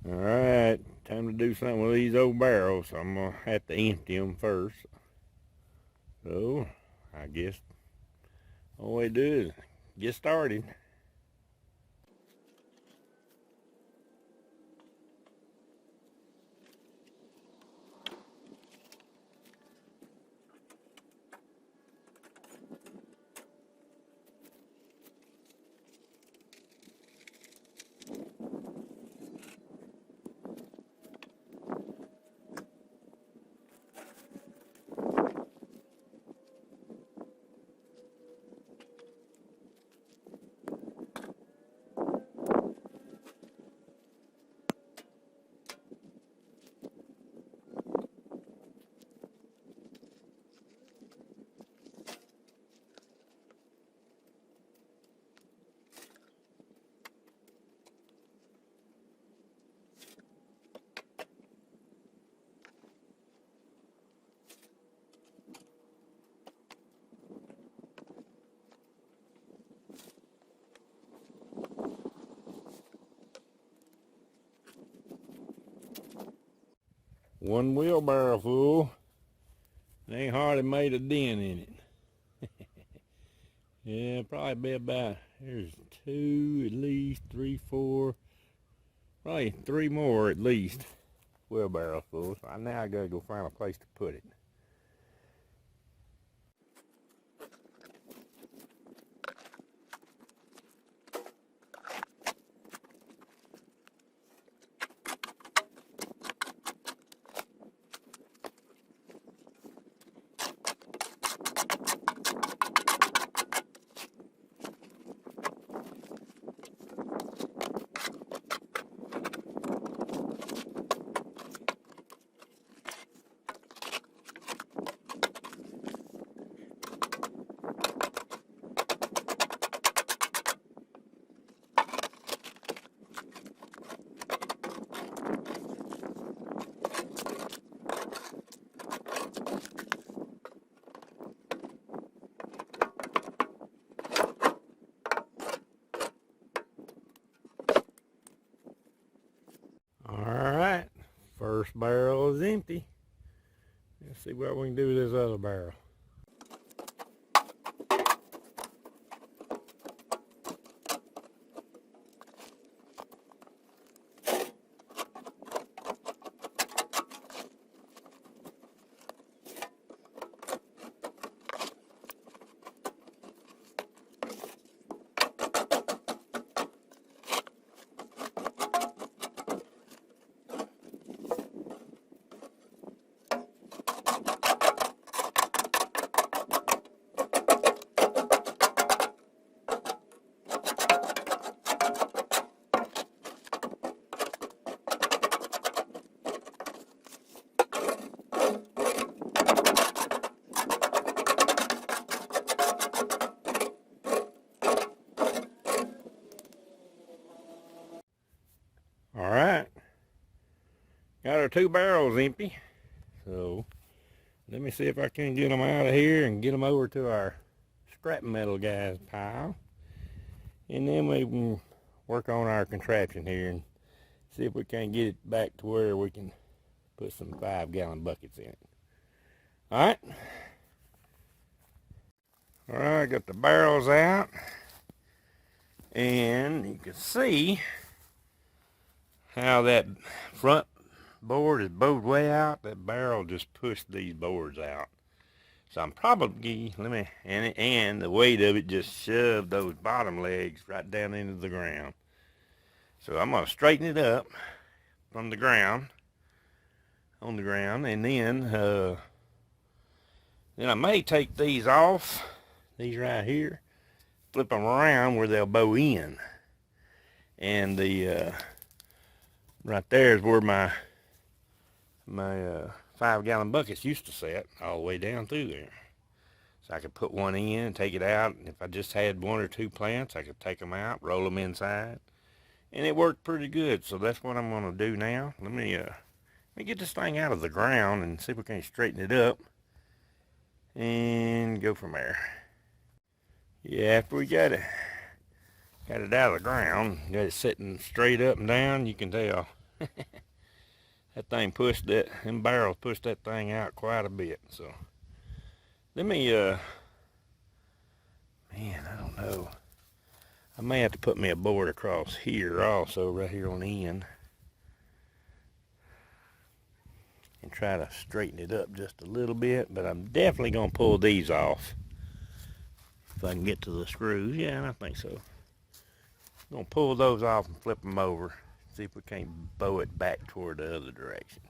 Alright, time to do something with these old barrels. So I'm going to have to empty them first. So, I guess all we do is get started. One wheelbarrow full. Ain't hardly made a dent in it. Yeah, probably be about, there's two, at least, three, four, probably three more at least wheelbarrow full. So now I gotta go find a place to put it. Alright, first barrel is empty. Let's see what we can do with this other barrel. Alright, got our two barrels empty. So let me see if I can get them out of here and get them over to our scrap metal guys pile. And then we can work on our contraption here and see if we can get it back to where we can put some 5-gallon buckets in it. Alright. Alright, got the barrels out. And you can see how that front board is bowed way out. That barrel just pushed these boards out. So I'm probably, and the weight of it just shoved those bottom legs right down into the ground. So I'm going to straighten it up from the ground, on the ground, and then I may take these off, these right here, flip them around where they'll bow in. And the right there is where my 5-gallon buckets used to set, all the way down through there. So I could put one in and take it out, and if I just had one or two plants, I could take them out, roll them inside, and it worked pretty good. So that's what I'm going to do now. Let me get this thing out of the ground and see if we can straighten it up and go from there. Yeah, after we got it out of the ground, got it sitting straight up and down, you can tell That thing pushed them barrels pushed that thing out quite a bit. So let me, man, I don't know. I may have to put me a board across here also, right here on the end, and try to straighten it up just a little bit, but I'm definitely going to pull these off if I can get to the screws. Yeah, I think so. I'm going to pull those off and flip them over, see if we can't bow it back toward the other direction.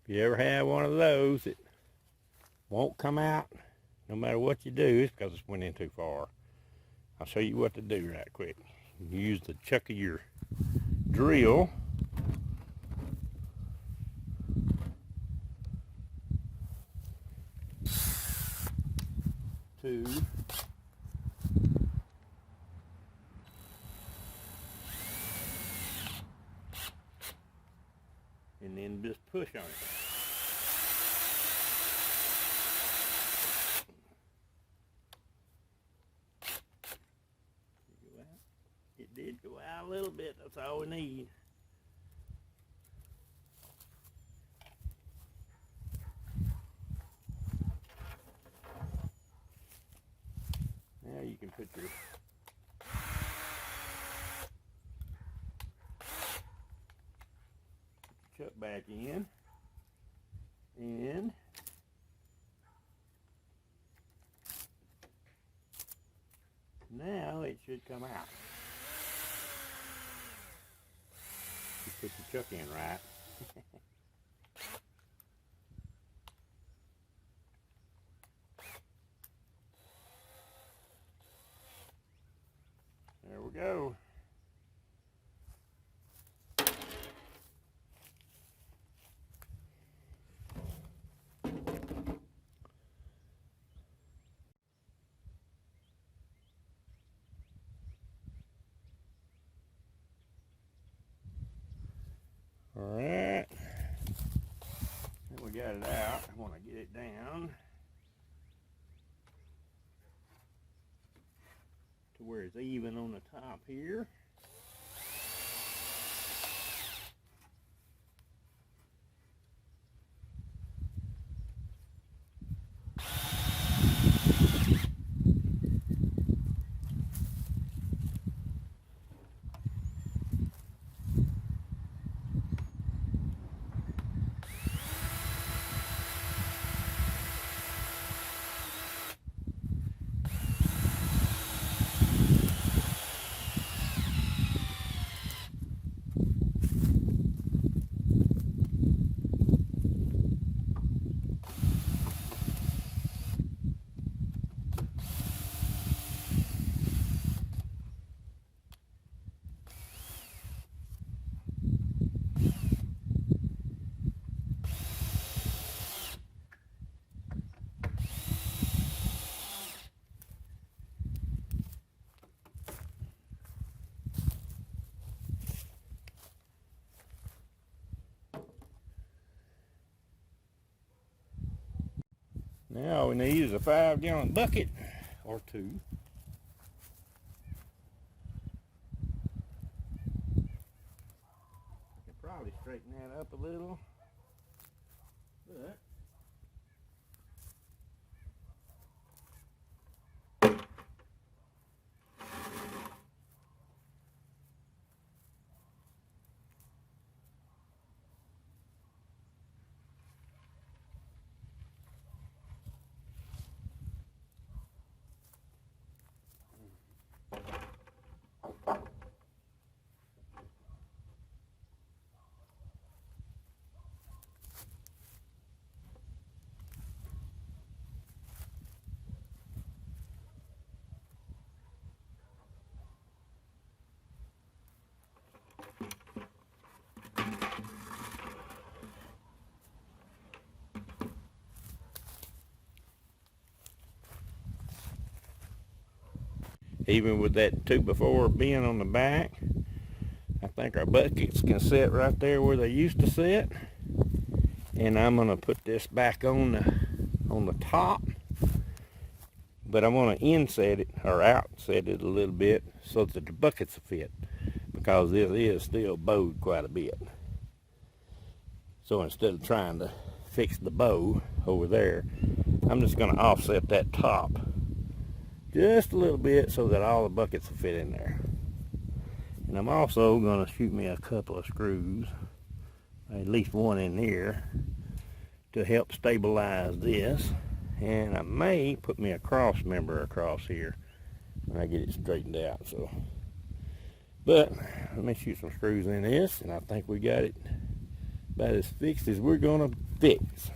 If you ever have one of those that won't come out, no matter what you do, it's because it's went in too far. I'll show you what to do right quick. You use the chuck of your drill to and then just push on it. It did go out a little bit, that's all we need. Now you can put your chuck back in, and now it should come out. You put the chuck in right. There we go. Alright, then we got it out. I want to get it down to where it's even on the top here. Now all we need is a 5-gallon bucket or two. probably straighten that up a little. But even with that 2x4 bin on the back, I think our buckets can sit right there where they used to sit. And I'm gonna put this back on the top, but I want to inset it or outset it a little bit so that the buckets will fit, because this is still bowed quite a bit. So instead of trying to fix the bow over there, I'm just going to offset that top just a little bit so that all the buckets will fit in there. And I'm also going to shoot me a couple of screws, at least one in here, to help stabilize this. And I may put me a cross member across here when I get it straightened out. So, but let me shoot some screws in this, and I think we got it about as fixed as we're gonna fix.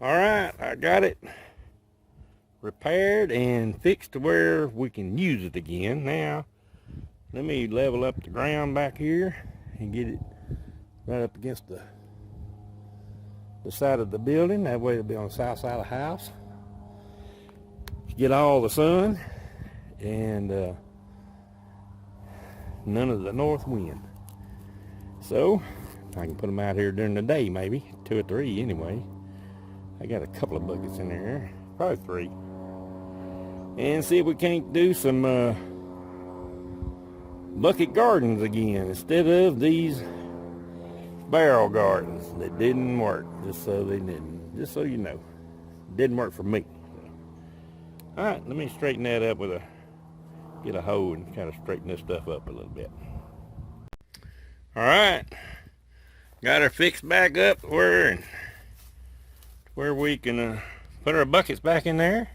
All right, I got it repaired and fixed to where we can use it again. Now, let me level up the ground back here and get it right up against the side of the building. That way it'll be on the south side of the house. Get all the sun and none of the north wind. So, I can put them out here during the day, maybe 2 or 3 anyway. I got a couple of buckets in there, probably 3. And see if we can't do some bucket gardens again instead of these barrel gardens that didn't work. Just so you know, didn't work for me. All right, let me straighten that up get a hoe and kind of straighten this stuff up a little bit. All right, got her fixed back up where we can put our buckets back in there.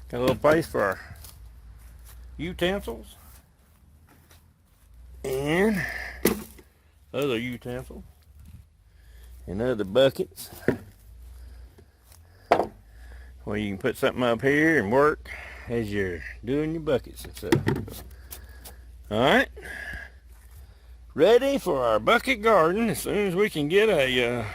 Got a little place for our utensils and other utensils and other buckets, where you can put something up here and work as you're doing your buckets and stuff. All right, ready for our bucket garden as soon as we can get a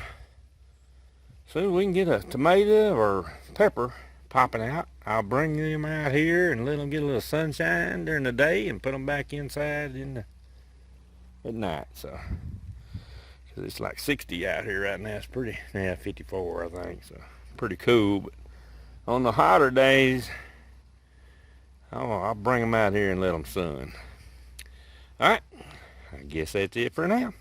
tomato or pepper popping out, I'll bring them out here and let them get a little sunshine during the day and put them back inside at night. So, cause it's like 60 out here right now. It's pretty, yeah, 54 I think. So pretty cool. But on the hotter days, I'll bring them out here and let them sun. All right, I guess that's it for now.